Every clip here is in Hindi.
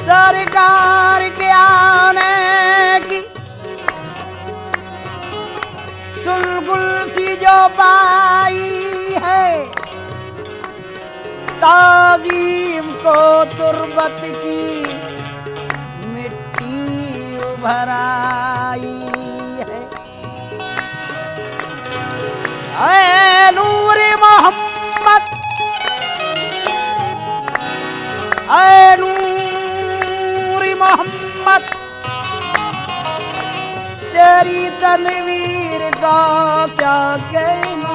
सरकार के आने की सुलगुल सी जो पाई है, ताजीम को तुर्बत की मिट्टी उभर आई है। ऐ नूर मोहम्मद, ऐ नूर मोहम्मद, तेरी तनवीर का क्या कहना,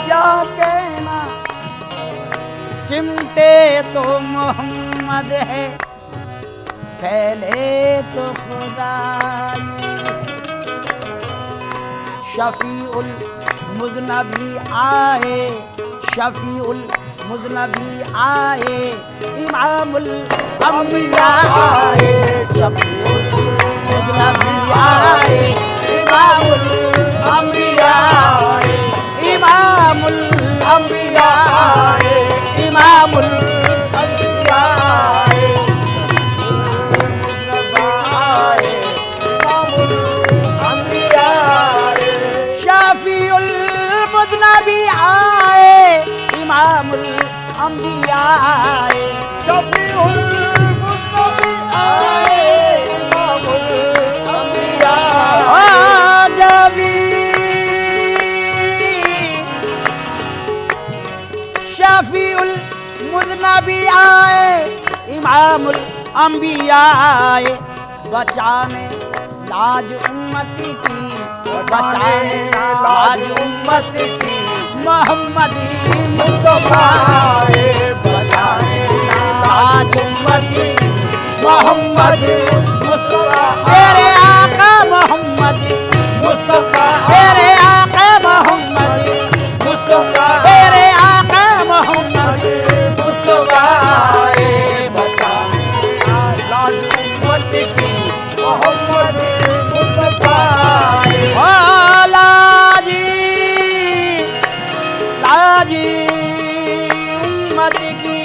क्या कहना। सिमटे तो मोहम्मद है, फैले तो खुदाई। शफीउल मुज़नबी आए, शफीउल मुज़नबी आए, इमामुल अंबिया आए। शफीउल मुज़नबी आए, इमामुल अंबिया आए, इमामुल अंबिया आए, इमामुल अंबिया आए, इमामुल अंबिया आए। शफीउल मुज़नबी आए, इमामुल अंबिया आए। शफीउल मुज़नबी आए, इमामुल अंबिया आए। शफीउल मुज़नबी आए, इमामुल अंबिया आए। बचाने लाज उम्मती की, बचाने लाज उम्मती की, मोहम्मदी मुस्तफा आए। बचाने लाज उम्मती की, मोहम्मद मुस्तफा। तेरे आका मोहम्मद मुस्तफा, तेरे आका मोहम्मद मुस्तफा, तेरे आका मोहम्मद मुस्तफा आए। बचाने लाज उम्मती की, मोहम्मद मुस्तफा आए। लाजी लाजी उम्मती की,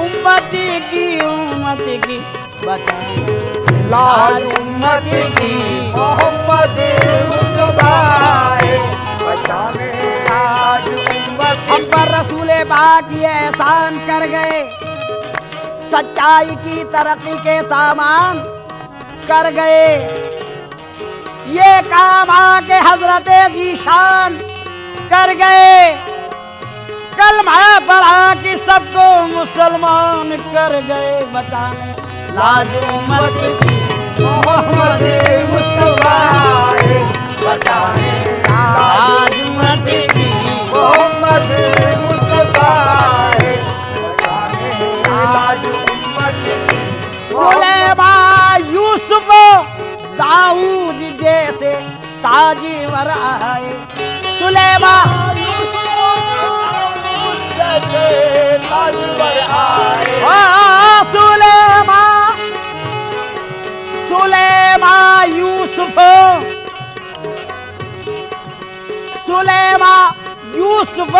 उम्मती की, उम्मती की, बचाने लाज उम्मती की, मोहम्मद मुस्तफा आए। बचाने लाज उम्मती। हम पर रसूले पाक ये एहसान कर गए, सच्चाई की तरक्की के सामान कर गए। ये काम आके हजरत जीशान कर गए। कलमा पढ़ा कि सबको मुसलमान कर गए। बचाने लाज उम्मती की, मोहम्मद मुस्तफा आए। बचाने लाज उम्मती की, मोहम्मद मुस्तफा आए। बचाने लाज उम्मती की। सुलेमान यूसुफ दाऊद जैसे ताजवर आए। सुलेमान यूसुफ जैसे ताजवर आए। सुलेमान यूसुफ, सुलेमान यूसुफ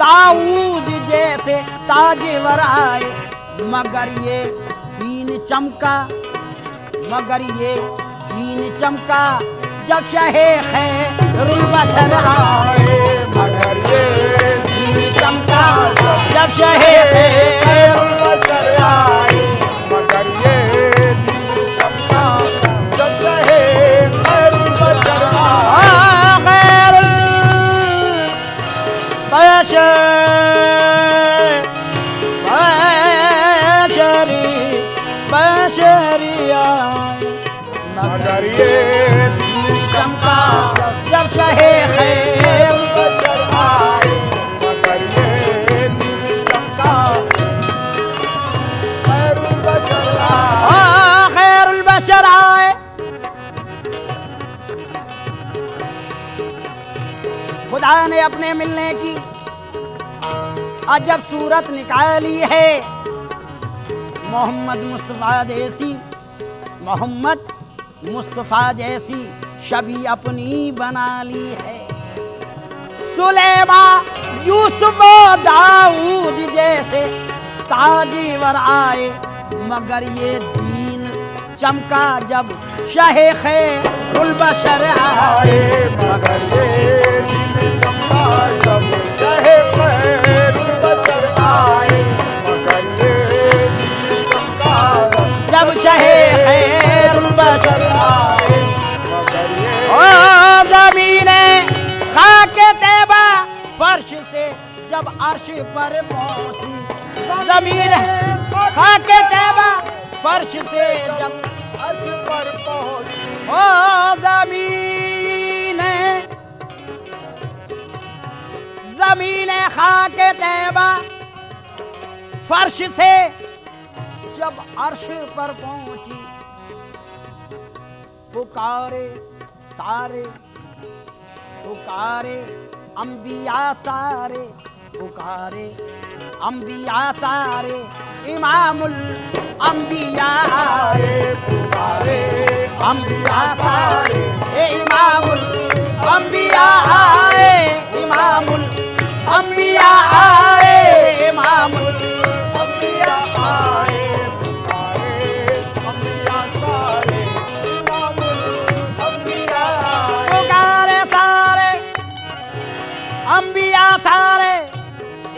दाऊद जैसे ताजवर आए। मगर ये दीन चमका, मगर ये दीन चमका जब शहे खैरुल बशर आए। मगर ये दीन चमका जब शहे खैरुल बशर आए। मगर ये दीन चमका जब शहे खैरुल बशर आए। खैरुल बशर बशरिया। मगर ये दीन चमका जब शहे खैरुल बशर आए। मगर ये दीन चमका खैरुल बशर आए। खैरुल बशर आए। खुदा ने अपने मिलने की अजब सूरत निकाली है। मोहम्मद मुस्तफ़ा जैसी, मोहम्मद मुस्तफ़ा जैसी शबी अपनी बना ली है। सुलेमा यूसुफ दाऊद जैसे ताजीवर आए, मगर ये दीन चमका जब शाहे खैरुल बशर आए, मगर ये दिन चमका जब शाहे खैरुल बशर आए, मगर ये दिन चमका जब शाहे खैरुल बशर आए, मगर ये ओ ज़मीने खाके तैबा फर्श से जब अर्श पर पहुंची, ज़मीन खाके तैबा फर्श से जब अर्श पर पहुंची, ओ ज़मीने खाके तैबा फर्श से जब अर्श पर पहुंची, पुकारे सारे, पुकारे अंबिया सारे, पुकारे अंबिया सारे, इमामुल अंबिया आए, पुकारे अंबिया सारे, इमामुल अंबिया आए, इमामुल अंबिया आए, इमामुल अंबिया आए, पुकारे अंबिया सारे, इमामुल अंबिया आए, पुकारे सारे अंबिया सारे,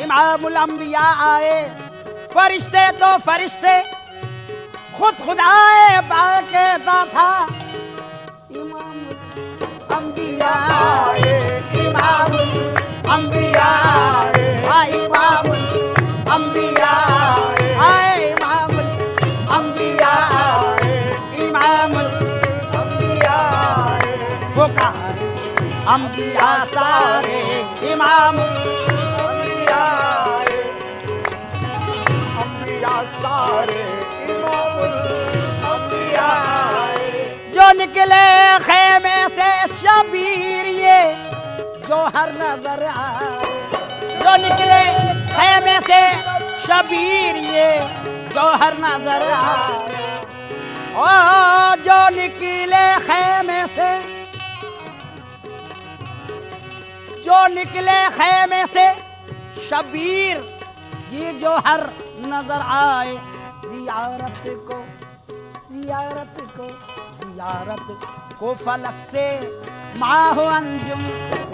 इमामुल अंबिया आए। फरिश्ते तो फरिश्ते खुद खुदाए बाक़ायदा था, इमामुल अंबिया आए, इमामुल अंबिया आए, इमामुल अंबिया आए, इमामुल अंबिया आए, इमामुल अंबिया आए, पुकारे अंबिया सारे, इमामुल अंबिया आए, अंबिया सारे, इमामुल अंबिया आए, जो निकले खेमे से शबीर ये जो हर नजर आए, जो निकले खेमे से शबीर ये जो हर नजर आए, ओ जो निकले खेमे से, जो निकले खेमे से शबीर ये जो हर नजर आए, जियारत को, जियारत को, जियारत को फलक से माहो अंजुम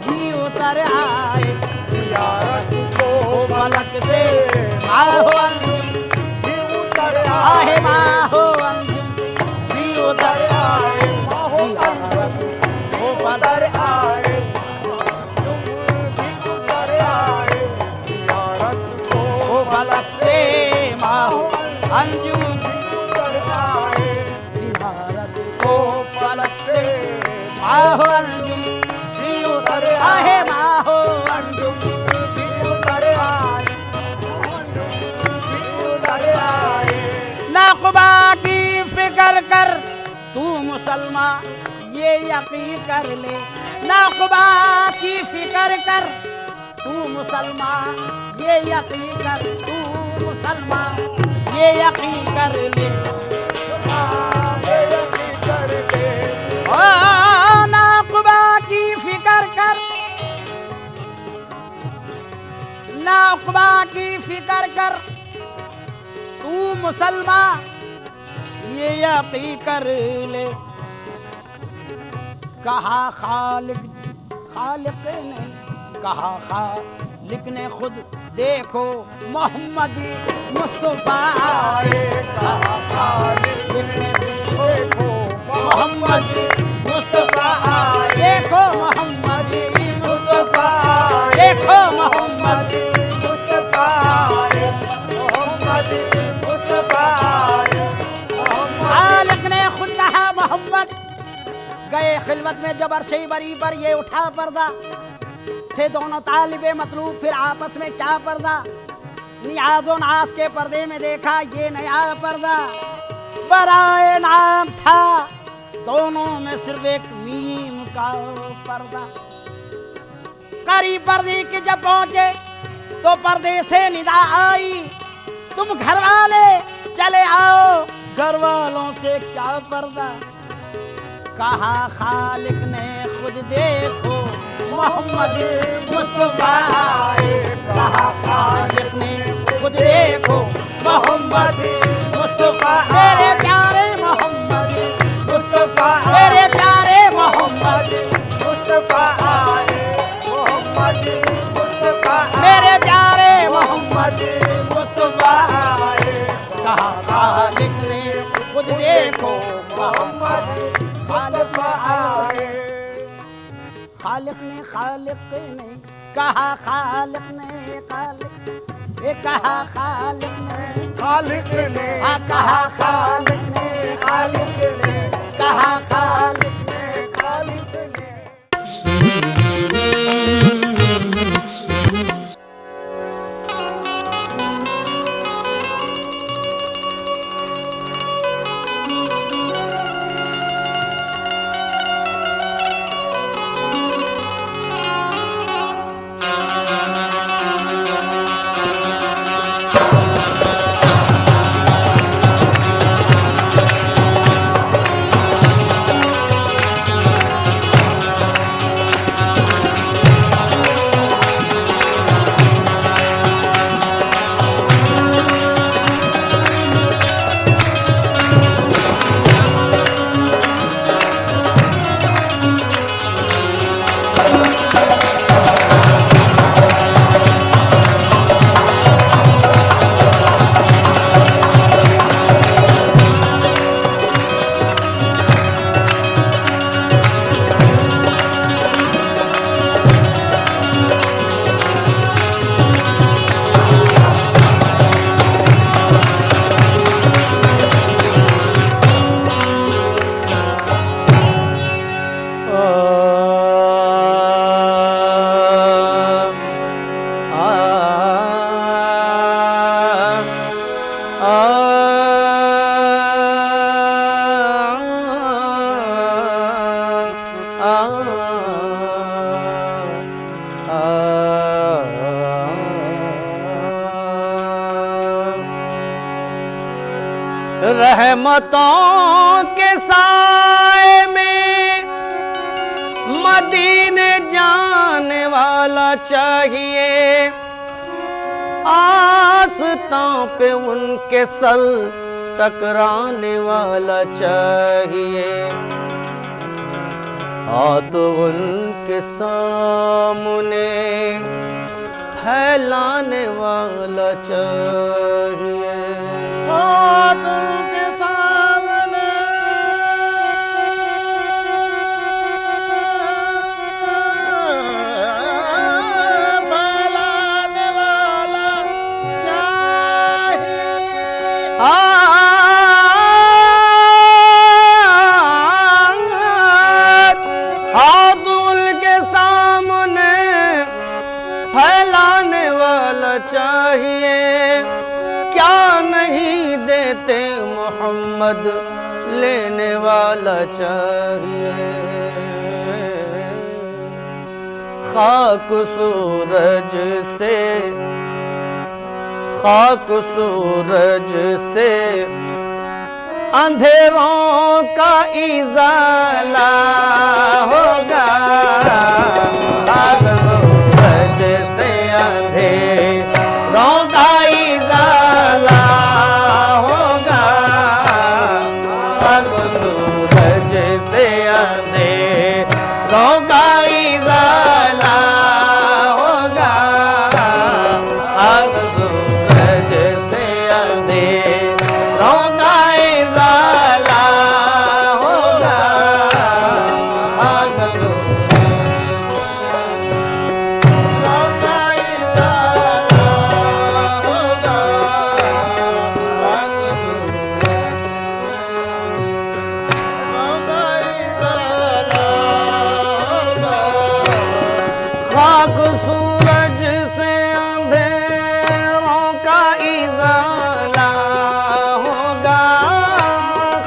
भी उतर आए, जियारत को फलक से माहो अंजुम भी उतर आहे, आए, माहो अंजुम भी उतर आए, माहो अंजुम को उतर फलक आए, तुम भी उतर आए, जियारत को फलक से माहो अंजुम उतर आए, जियारत को फलक से माहो अंजुम भी उतर आहे, माहो अंजुम भी उतर आए, भी उतर आए, नाक़ुबा की फिक्र कर तू मुसलमान ये यकीन कर ले, नाक़ुबा की फिक्र कर तू मुसलमान ये यकीन कर, तू मुसलमान ये यकीन कर ले, ये यकीन कर ले, ओ नाक़ुबा की फिक्र कर, नाक़ुबा की फिक्र कर तू मुसलमान ये यकीन कर ले, कहा खालिक, खालिक ने कहा, खालिक ने खुद देखो मोहम्मद मुस्तफ़ा आए, कहा खालिक ने देखो मोहम्मद मुस्तफ़ा आए, देखो मोहम्मद मुस्तफ़ा आए, देखो मोहम्मद मुस्तफा आए, मोहम्मद मुस्तफा आए, खालिक ने खुद कहा मोहम्मद गए खिलवत में जब अर्शे बरी पर ये उठा पर्दा, थे दोनों तालिबे मतलूब फिर आपस में क्या पर्दा, नियाज़ो नाज के पर्दे में देखा ये नया पर्दा, बराए नाम था दोनों में सिर्फ एक मीम का पर्दा। करीब पर्दे के जब पहुंचे तो पर्दे से निदा आई, तुम घर वाले चले घर वालों से क्या पर्दा, कहा खालिक ने खुद देखो मोहम्मद मुस्तफा आए, कहा खालिक ने खुद देखो मोहम्मद मुस्तफा, मेरे प्यारे मोहम्मद मुस्तफा, मेरे प्यारे मोहम्मद मुस्तफा आए, मोहम्मद मुस्तफा, मेरे प्यारे मोहम्मद मुस्तफा आए, कहा खालिक ने खुद देखो मोहम्मद मुस्तफा आए। खालिक ने कहा, खालिक ने खालिक, ये कहा खालिक ने, खालिक ने कहा खालिक ने, खालिक ने कहा खालिक ने, खालिक ने। रहमतों के साए में मदीने जाने वाला चाहिए, आस्तां पे उनके सर टकराने वाला चाहिए, हाथ उनके सामने फैलाने वाला चाहिए। के सामने फैलाने वाला चाहिए। हाथ उनके सामने फैलाने वाला चाहिए, क्या नहीं देते मोहम्मद लेने वाला चाहिए। खाक सूरज से, खाक सूरज से अंधेरों का इजाला होगा, खाक सूरज से अंधेरों का इजाला होगा, खाक सूरज से अंधेरों का इजाला होगा, खाक सूरज से अंधेरों का इजाला होगा, खाक खाक सूरज से अंधेरों का इजाला होगा,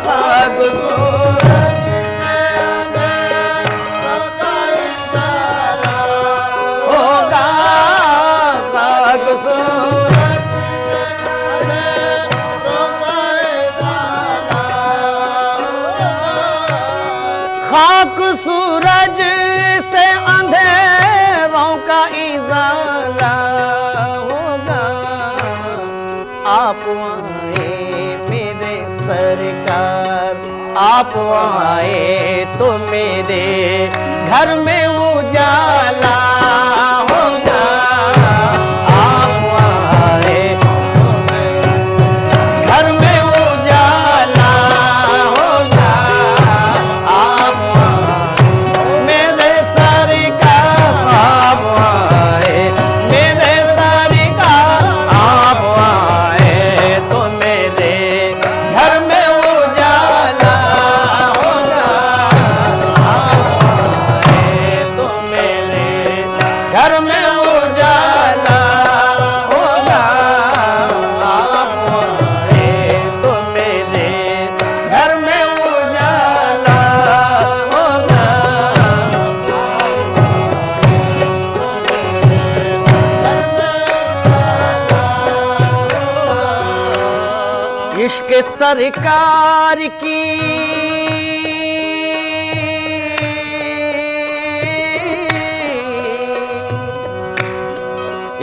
खाक सूरज से अंधेरों का इजाला होगा, खाक सूरज से अंधेरों का इजाला आप आए तो मेरे घर में उजाला होगा। आप आए घर में उजाला होगा। आप मेरे सरकार आप आए, मेरे सरकार आप आए तो मेरे घर में उजाला होगा। आप आए तो मेरे घर में उजाला होगा। आप आए तो मेरे घर में उजाला होगा। इश्क सरकार की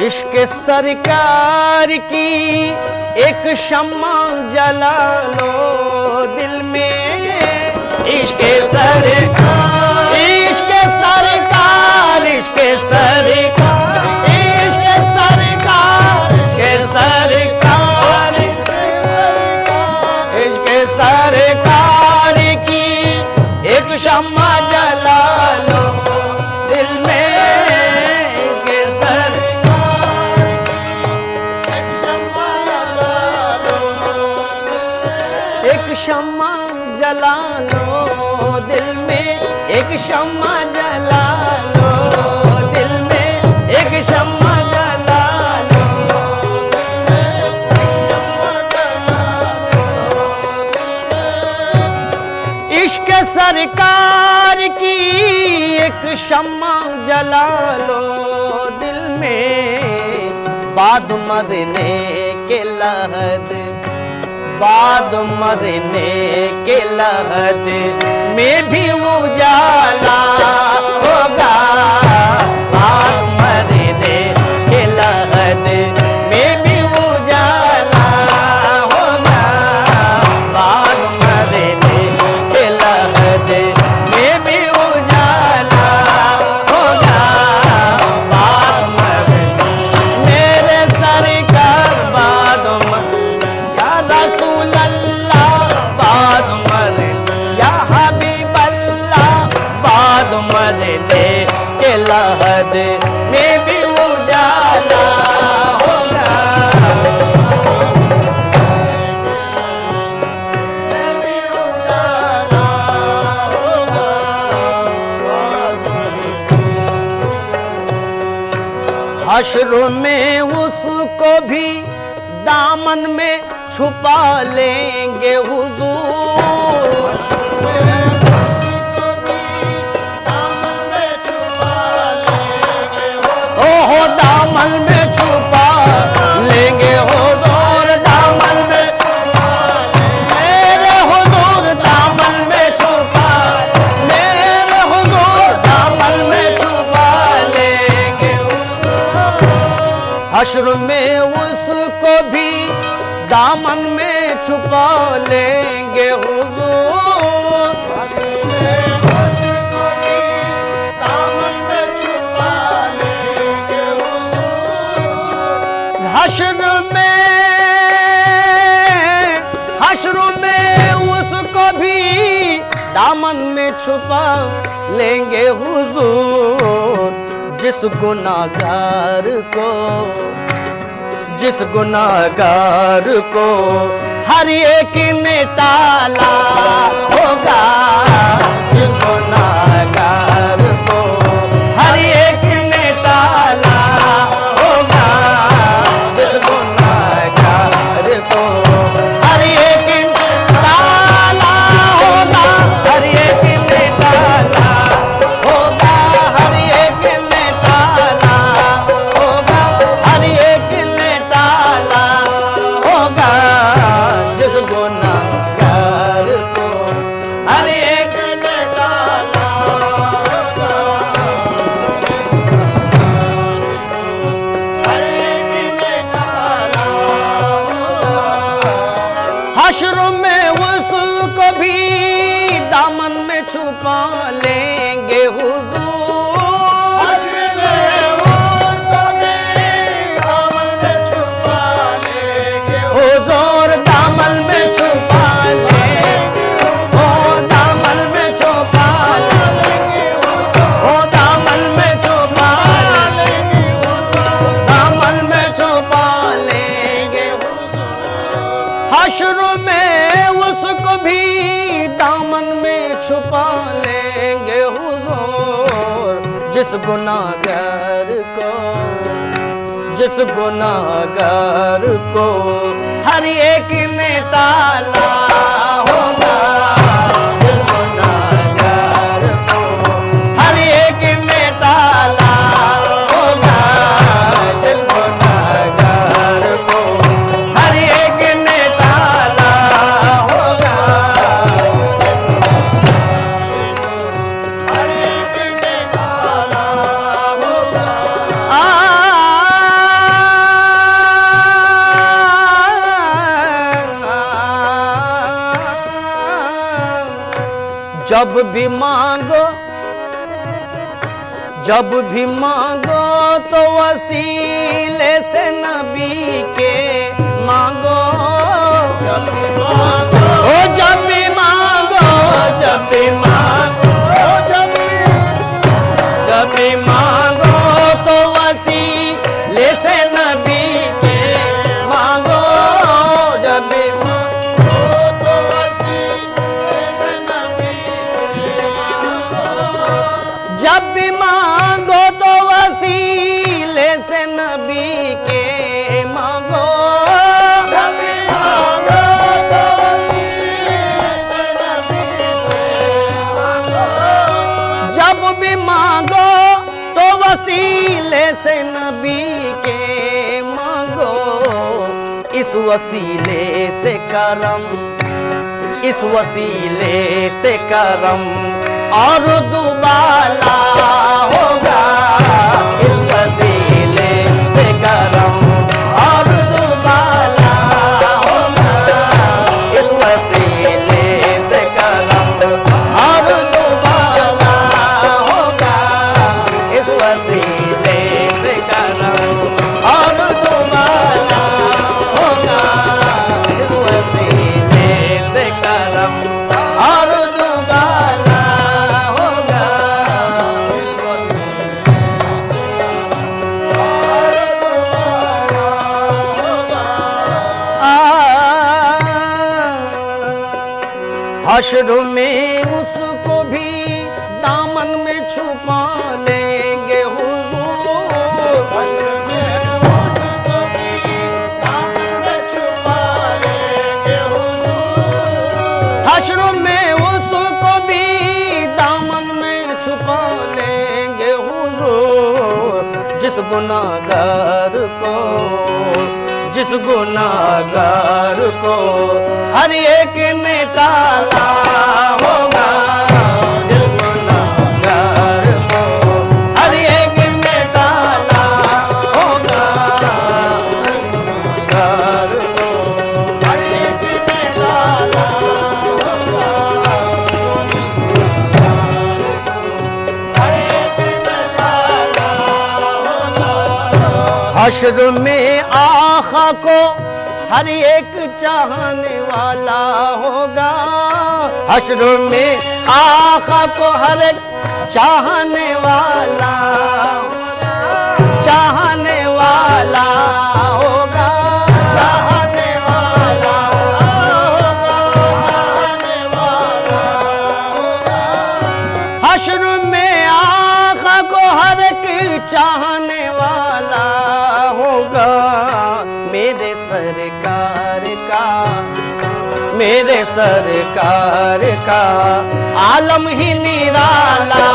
इश्क सरकार की एक शम्मा जला लो दिल में। इश्क सरकार इश्क सरकार इश्क सरकार इश्क सरकार इश्क सरकार इश्क सरकार की एक शम्मा जला लो दिल में। इश्क सरकार एक शम्मा जला लो, एक शम्मा जला लो दिल में। एक शम्मा जला लो दिल में। एक शम्मा जला लो इश्क सरकार की एक शम्मा जला लो दिल में। बाद मरने के लहद बाद मरने के लहद में भी उजाला होगा। बाद मरने के लहद में भी उजाला होगा। बाद मरने के लहद में भी उजाला होगा। बाद मरने मेरे सरकार बाद या रसूल अल्लाह बाद मरने या हबीब अल्लाह बाद मरने के लहद में भी उजाला होगा। हश्र में उसको भी दामन में छुपा लेंगे हुजूर। ओहो दामन में छुपा लेंगे हुजूर। दामन में मेरे हुजूर दामन में छुपा मेरे हुजूर दामन में छुपा लेंगे। हश्र में उसको भी दामन में छुपा लेंगे हुजूर। हश्र में उसको भी दामन में छुपा लेंगे हुजूर। जिस गुनाहगार को हर एक ने टाला होगा। जिस गुनाहगार को हर एक ने टाला होगा। जिस गुनाहगार को हर एक ने टाला होगा। हर एक ने टाला होगा। हर एक ने टाला होगा। हर एक ने टाला होगा। जिस गुनाहगार को हर एक ने टाला होगा। हर एक ने टाला होगा। हश्र में उसको भी छुपा लेंगे हुजूर। हश्र में उसको भी दामन में छुपा लेंगे हुजूर दामन में छुपा लेंगे, ओ दामन में छुपा लेंगे, ओ दामन में छुपा लेंगे, दामन में छुपा लेंगे। हश्र में उसको भी दामन में छुपा लेंगे हुजूर। जिस गुनाहगार को, जिस गुनाहगार को हर एक ने ताला होगा, जिस गुनाहगार को हर एक ने ताला होगा, जिस गुनाहगार को हर एक ने ताला होगा। हर एक ने ताला होगा। जब भी मांगो, जब भी मांगो तो वसीले से नबी के मांगो। जब भी मांगो, ओ जब भी मांगो, जब भी मांगो, जब भी मांगो तो वसीले से नबी के मांगो। जब भी तो वसीले से नबी के मांगो। जब भी मांगो तो वसीले से नबी के मांगो। जब भी मांगो तो वसीले से नबी के मांगो। जब भी मांगो तो वसीले से नबी के मांगो। इस वसीले से करम, इस वसीले से करम और दुबाला होगा। इस वसीले से करम और दुबाला होगा। इस वसीले से करम और दुबाला होगा। इस वसीले से करम और दुबाला होगा। इस वसीले से करम और दुबाला होगा। इस वसीले से और दुबारा होगा। हश्र में उसको भी दामन में छुपा लेंगे हुजूर। हश्र में उसको भी दामन में छुपा लेंगे हुजूर। हश्र में उसको भी दामन में छुपा लेंगे हुजूर। जिस गुनाहगार को, जिस गुनाहगार को हर एक ने ताला होगा। जिस गुनाहगार को हर एक ने ताला होगा। गुनाहगार को हर एक ने ताला होगा। हर एक ने ताला होगा। हश्र में आखा को हर एक चाहने वाला होगा। हश्र में आखा को हर एक चाहने वाला, चाहने वाला होगा। चाहने वाला होगा। चाहने वाला होगा। हश्र में आखा को हर एक चाहने वाला होगा। मेरे सरकार का, मेरे सरकार का आलम ही निराला